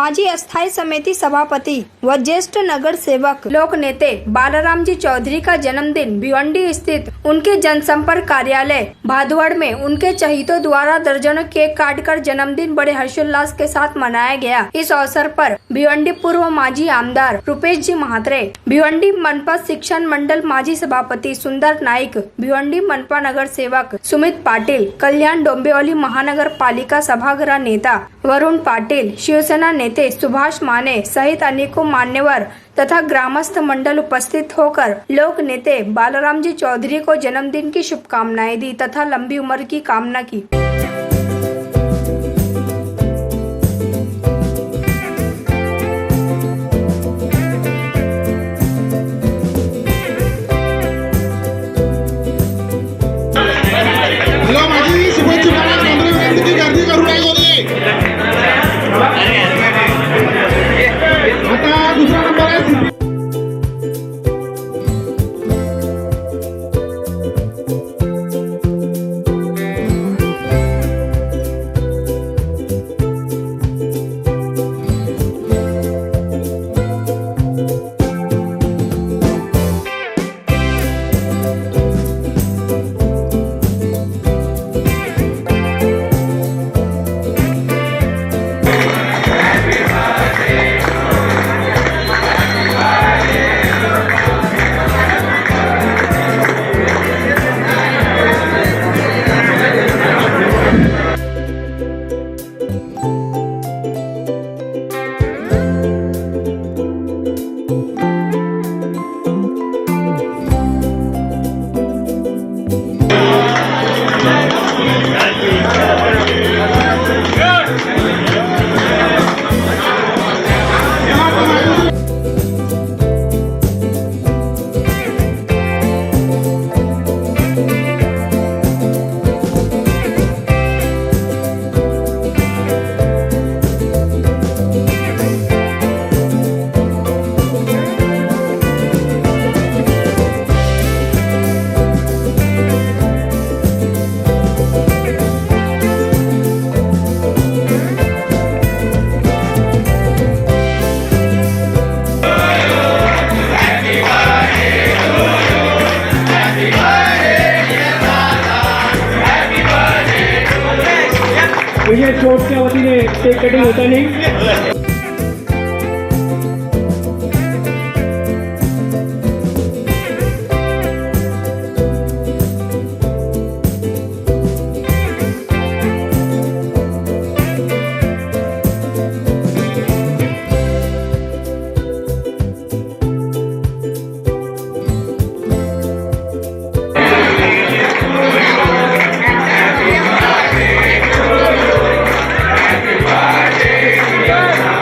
माजी अस्थायी समिति सभापति व ज्येष्ठ नगर सेवक लोक नेते बालारामजी चौधरी का जन्मदिन भिवंडी स्थित उनके जनसंपर्क कार्यालय भादुड़ में उनके चहीतों द्वारा दर्जनों केक काटकर जन्मदिन बड़े हर्षोल्लास के साथ मनाया गया। इस अवसर पर भिवंडी पूर्व माजी आमदार रुपेश जी महात्रे, भिवंडी मनपा शिक्षण मंडल माजी सभापति सुंदर नाइक, भिवंडी मनपा नगर सेवक सुमित पाटिल, कल्याण डोंबिवली महानगर पालिका सभागृह नेता वरुण पाटिल, शिवसेना नेते सुभाष माने सहित अनेकों मान्यवर तथा ग्रामस्थ मंडल उपस्थित होकर लोक नेते बालारामजी चौधरी को जन्मदिन की शुभकामनाएं दी तथा लंबी उम्र की कामना की। शॉर्ट्सच्या वतीने केक कटिंग होता नहीं। Yeah.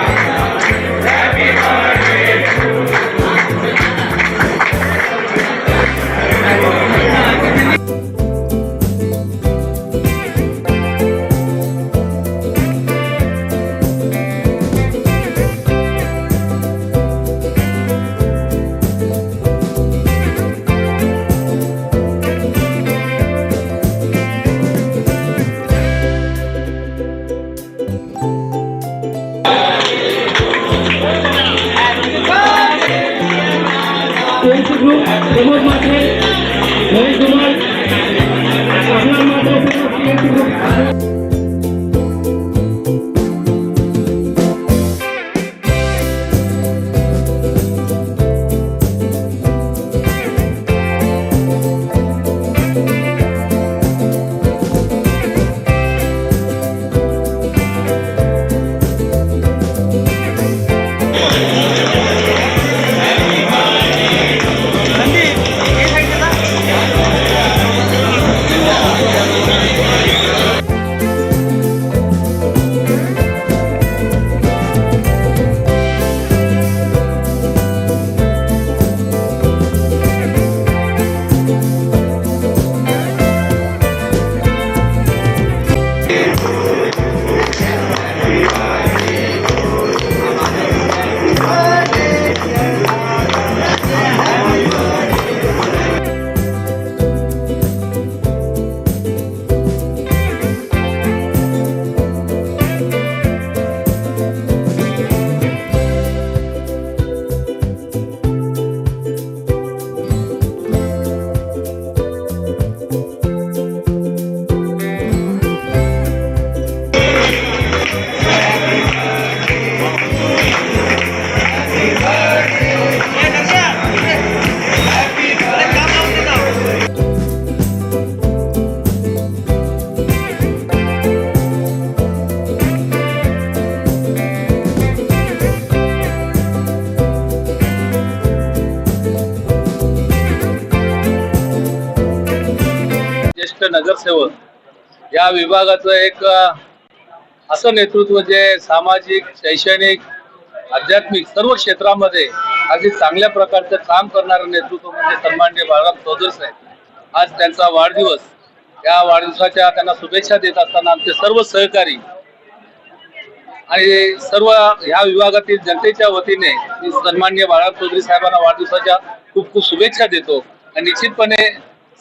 ज्येष्ठ नगरसेवक या विभागाचं एक असं नेतृत्व जे सामाजिक, शैक्षणिक, आध्यात्मिक सर्व क्षेत्रामध्ये अगदी चांगल्या प्रकारचं काम करणारं नेतृत्व म्हणजे सन्माननीय बाळाराम चौधरी साहेब। आज त्यांचा वाढदिवस, या वाढदिवसाच्या त्यांना शुभेच्छा देत असताना आमचे सर्व सहकारी आणि सर्व ह्या विभागातील जनतेच्या वतीने मी सन्माननीय बाळाराम चौधरी साहेबांना वाढदिवसाच्या खूप खूप शुभेच्छा देतो। आणि निश्चितपणे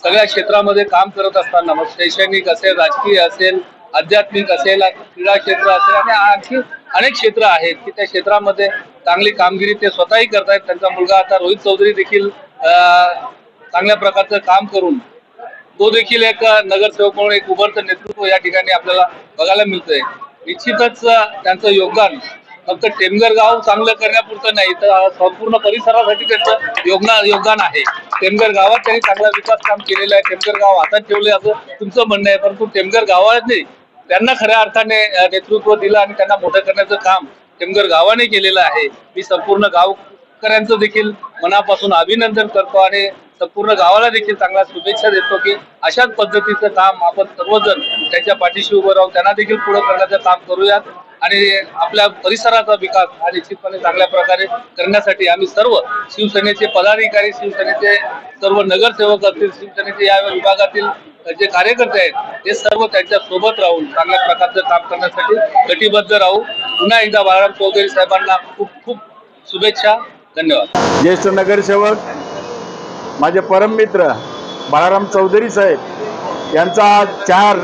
सगळ्या क्षेत्रामध्ये काम करत असताना मग शैक्षणिक असेल, राजकीय असेल, आध्यात्मिक असेल, क्रीडा क्षेत्र असेल आणि आणखी अनेक क्षेत्र आहेत की त्या क्षेत्रामध्ये चांगली कामगिरी ते स्वतःही करतायत। त्यांचा मुलगा आता रोहित चौधरी देखील चांगल्या प्रकारचं काम करून तो देखील एक नगरसेवक म्हणून एक उभरतं नेतृत्व या ठिकाणी आपल्याला बघायला मिळतंय। निश्चितच त्यांचं योगदान फक्त टेमघर गाव चांगलं करण्यापुरतं नाही तर संपूर्ण परिसरासाठी त्यांचं योगदान आहे। टेमघर गावात त्यांनी चांगला विकास काम केलेला आहे, टेमघर गाव हातात ठेवले असं तुमचं म्हणणं आहे, परंतु टेमघर गावाने त्यांना खऱ्या अर्थाने नेतृत्व दिलं आणि त्यांना मोठं करण्याचं काम टेमघर गावाने केलेलं आहे। मी संपूर्ण गावकऱ्यांचं देखील मनापासून अभिनंदन करतो आणि संपूर्ण गावाला देखील चांगल्या शुभेच्छा देतो की अशाच पद्धतीचं काम आपण सर्वजण त्यांच्या पाठीशी उभं राहून त्यांना देखील पुढे करण्याचं काम करूयात आणि आपल्या परिसराचा विकास हा निश्चितपणे चांगल्या प्रकारे करण्यासाठी आम्ही सर्व शिवसेनेचे पदाधिकारी, शिवसेनेचे सर्व नगरसेवक असतील, शिवसेनेचे या विभागातील जे कार्यकर्ते आहेत ते सर्व त्यांच्या सोबत राहून चांगल्या प्रकारचं काम करण्यासाठी कटिबद्ध राहू। पुन्हा एकदा बाळाराम चौधरी साहेबांना खूप खूप शुभेच्छा। धन्यवाद। ज्येष्ठ नगरसेवक माझे परममित्र बाळाराम चौधरी साहेब यांचा 4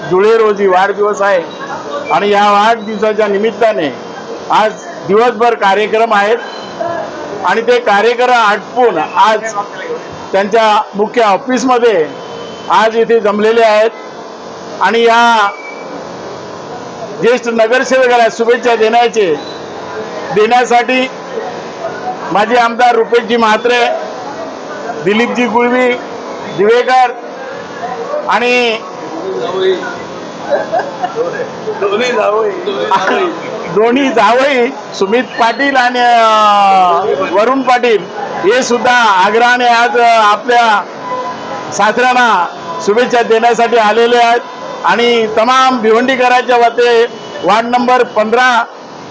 जुलै रोजी वाढदिवस आहे आणि या वाढदिवसाच्या निमित्ताने आज दिवसभर कार्यक्रम आहेत आणि ते कार्यक्रम आटपून आज त्यांच्या मुख्य ऑफिसमध्ये आज इथे जमलेले आहेत आणि या ज्येष्ठ नगरसेवकाला शुभेच्छा देण्यासाठी माजी आमदार रुपेशजी म्हात्रे, दिलीपजी गुळवी, दिवेकर आणि दोन्ही जावई सुमित पाटील आणि वरुण पाटील हे सुद्धा आग्रहाने आज आपल्या सासऱ्यांना शुभेच्छा देण्यासाठी आलेले आहेत आणि तमाम भिवंडीकरांच्या वतीने वार्ड नंबर 15,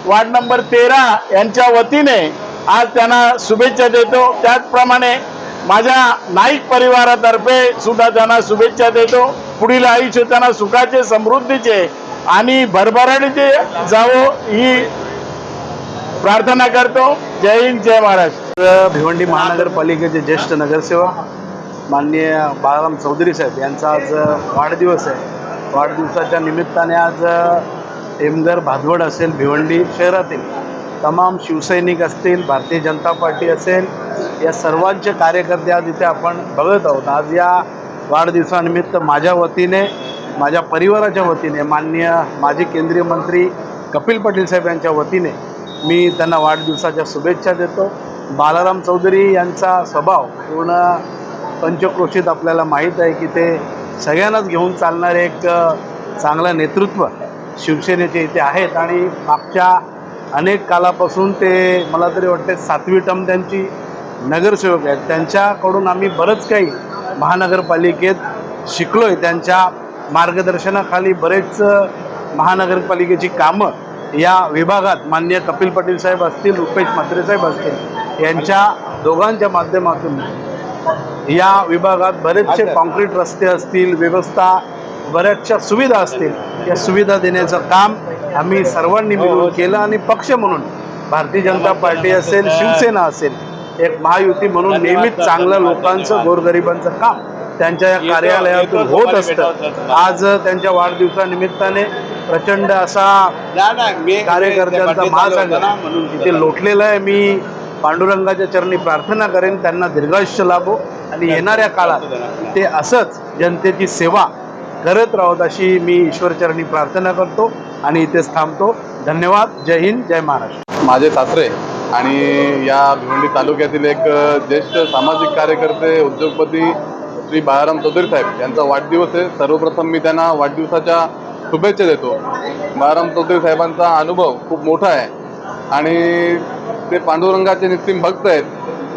वार्ड नंबर 13 यांच्या वतीने आज त्यांना शुभेच्छा देतो। त्याचप्रमाणे माझ्या नाईक परिवारातर्फे सुद्धा त्यांना शुभेच्छा देतो। पुढील आयुष्य त्यांना सुखाचे, समृद्धीचे आणि भरभराटीचे जावो ही प्रार्थना करतो। जय हिंद, जय महाराष्ट्र। भिवंडी महानगरपालिकेचे ज्येष्ठ नगरसेवक माननीय बाळाराम चौधरी साहेब यांचा आज वाढदिवस आहे। वाढदिवसाच्या निमित्ताने आज टेमघर, भादवड असेल, भिवंडी शहरातील तमाम शिवसैनिक असतील, भारतीय जनता पार्टी असेल, या सर्वांचे कार्यकर्ते आज इथे आपण बघत आहोत। आज या वाढदिवसानिमित्त माझ्या वतीने, माझ्या परिवाराच्या वतीने, माननीय माजी केंद्रीय मंत्री कपिल पाटील साहेब यांच्या वतीने मी त्यांना वाढदिवसाच्या शुभेच्छा देतो। बाळाराम चौधरी यांचा स्वभाव पूर्ण पंचक्रोशीत आपल्याला माहीत आहे की ते सगळ्यांनाच घेऊन चालणारे एक चांगलं नेतृत्व शिवसेनेचे इथे आहेत आणि मागच्या अनेक कालापासून ते मला तरी वाटते 7वी टर्म त्यांची नगरसेवक आहेत। त्यांच्याकडून आम्ही बरंच काही महानगरपालिकेत शिकलो आहे। त्यांच्या मार्गदर्शनाखाली बरेच महानगरपालिकेची कामं या विभागात माननीय कपिल पाटील साहेब असतील, रुपेश म्हात्रे साहेब असतील, यांच्या दोघांच्या माध्यमातून या विभागात बरेचसे कॉन्क्रीट रस्ते असतील, व्यवस्था बऱ्याचशा सुविधा असतील, या सुविधा देण्याचं काम आम्ही सर्वांनी मिळून केलं आणि पक्ष म्हणून भारतीय जनता पार्टी असेल, शिवसेना असेल, एक महायुती म्हणून नेहमीच चांगलं लोकांचं, गोरगरिबांचं काम त्यांच्या या कार्यालयातून होत असतं। आज त्यांच्या वाढदिवसानिमित्ताने प्रचंड असा कार्यकर्त्यांचा महासागर इथे लोटलेला आहे। मी पांडुरंगाच्या चरणी प्रार्थना करेन त्यांना दीर्घायुष्य लाभो आणि येणाऱ्या काळात ते असंच जनतेची सेवा करत राहत अशी मी ईश्वरचरणी प्रार्थना करतो आणि इथेच थांबतो। धन्यवाद। जय हिंद, जय महाराष्ट्र। माझे सासरे आणि या भिवंडी तालुक्यातील एक ज्येष्ठ सामाजिक कार्यकर्ते, उद्योगपती श्री बाळाराम चौधरी साहेब यांचा वाढदिवस आहे। सर्वप्रथम मी त्यांना वाढदिवसाच्या शुभेच्छा देतो। बाळाराम चौधरी साहेबांचा अनुभव खूप मोठा आहे आणि ते पांडुरंगाचे निस्सीम भक्त आहेत।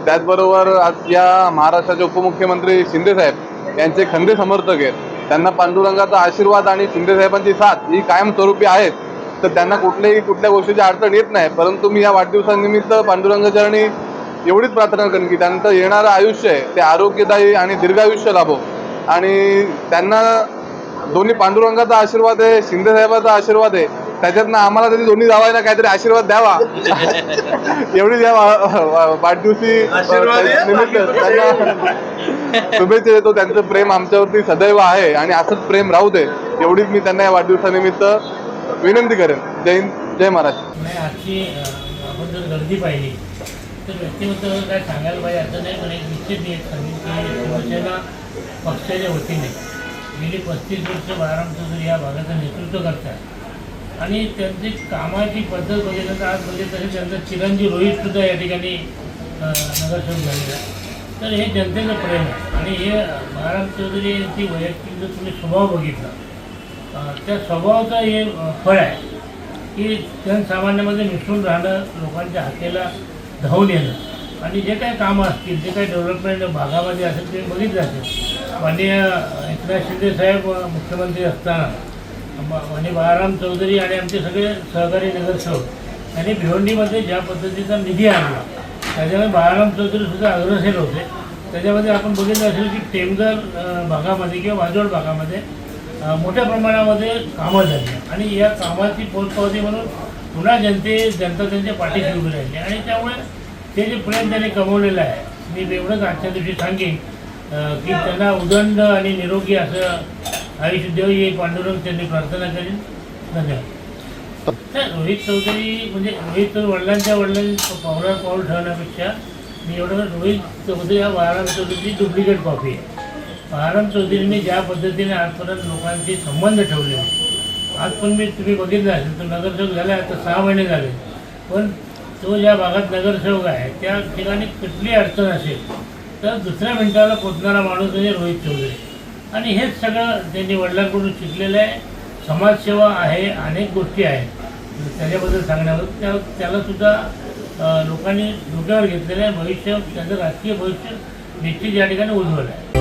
त्याचबरोबर आज या महाराष्ट्राचे उपमुख्यमंत्री शिंदे साहेब यांचे खंदे समर्थक आहेत। त्यांना पांडुरंगाचा आशीर्वाद आणि शिंदे साहेबांची साथ ही कायमस्वरूपी आहेत, तर त्यांना कुठल्या गोष्टीची अडचण येत नाही. परंतु मी या वाढदिवसानिमित्त पांडुरंगाचरणी एवढीच प्रार्थना करेन की त्यांचं येणारं आयुष्य आहे ते आरोग्यदायी आणि दीर्घायुष्य लाभो आणि त्यांना दोन्ही पांडुरंगाचा आशीर्वाद आहे, शिंदे साहेबांचा आशीर्वाद आहे, त्याच्यातनं आम्हाला तरी दोन्ही जावायला काहीतरी आशीर्वाद द्यावा एवढीच या वाढदिवशी निमित्त त्यांना शुभेच्छा देतो. त्यांचं प्रेम आमच्यावरती सदैव आहे आणि असंच प्रेम राहू दे एवढीच मी त्यांना या वाढदिवसानिमित्त विनंती करेन. जय हिंद, जय महाराष्ट्र. नाही, आजची आपण जर गर्दी पाहिली तर व्यक्तिमत्व काय सांगायला पाहिजे असं नाही, पण एक निश्चित एक सांगेन की शिवसेना पक्षाच्या वतीने गेली 35 वर्ष बाळाराम चौधरी या भागाचं नेतृत्व करतात आणि त्यांची कामाची पद्धत बघितलं तर आज बघितलं तरी त्यांचा चिरंजीव रोहितसुद्धा या ठिकाणी नगरसेवक झालेला आहे. तर हे जनतेचं प्रेम आहे आणि हे बाळाराम चौधरी यांची वैयक्तिक जर तुम्ही स्वभाव बघितला त्या स्वभावाचं हे फळ आहे की जनसामान्यामध्ये मिसळून राहणं, लोकांच्या हाकेला धावून येणं आणि जे काही कामं असतील, जे काही डेव्हलपमेंट भागामध्ये असेल ते बघितलं असेल. माननीय एकनाथ शिंदे साहेब मुख्यमंत्री असताना आणि बाळाराम चौधरी आणि आमचे सगळे सहकारी नगरसेवक यांनी भिवंडीमध्ये ज्या पद्धतीचा निधी आणला त्याच्यामुळे बाळाराम चौधरीसुद्धा अग्रसेल होते. त्याच्यामध्ये आपण बघितलं असेल की टेमघर भागामध्ये किंवा वाजोड भागामध्ये मोठ्या प्रमाणामध्ये कामं झाली आणि या कामाची पोचपावती म्हणून पुन्हा जनता त्यांच्या पाठीशी उभी राहिली आणि त्यामुळे ते जे प्रेम त्यांनी कमवलेलं आहे मी एवढंच आजच्या दिवशी सांगेन की त्यांना उदंड आणि निरोगी असं आयुष्य देव ही पांडुरंग त्यांनी प्रार्थना करेन. धन्यवाद. तर रोहित चौधरी म्हणजे रोहित वडिलांच्या पावलावर पाऊल ठेवण्यापेक्षा मी एवढं रोहित चौधरी हा बाळाराम चौधरीची डुप्लिकेट कॉपी आहे. बाळाराम चौधरीने ज्या पद्धतीने आजपर्यंत लोकांशी संबंध ठेवले आज पण तुम्ही बघितलं असेल तर नगरसेवक झाला आता 6 महिने झाले, पण तो ज्या भागात नगरसेवक आहे त्या ठिकाणी कुठली अडचण असेल तर दुसऱ्या मिनिटाला पोचणारा माणूस म्हणजे रोहित चौधरी आणि हेच सगळं त्यांनी वडिलांकडून शिकलेलं आहे. समाजसेवा आहे, अनेक गोष्टी आहेत त्याच्याबद्दल सांगण्यावर त्यालासुद्धा लोकांनी डोक्यावर घेतलेलं आहे. भविष्य त्याचं राजकीय भविष्य निश्चित या ठिकाणी उज्ज्वल आहे.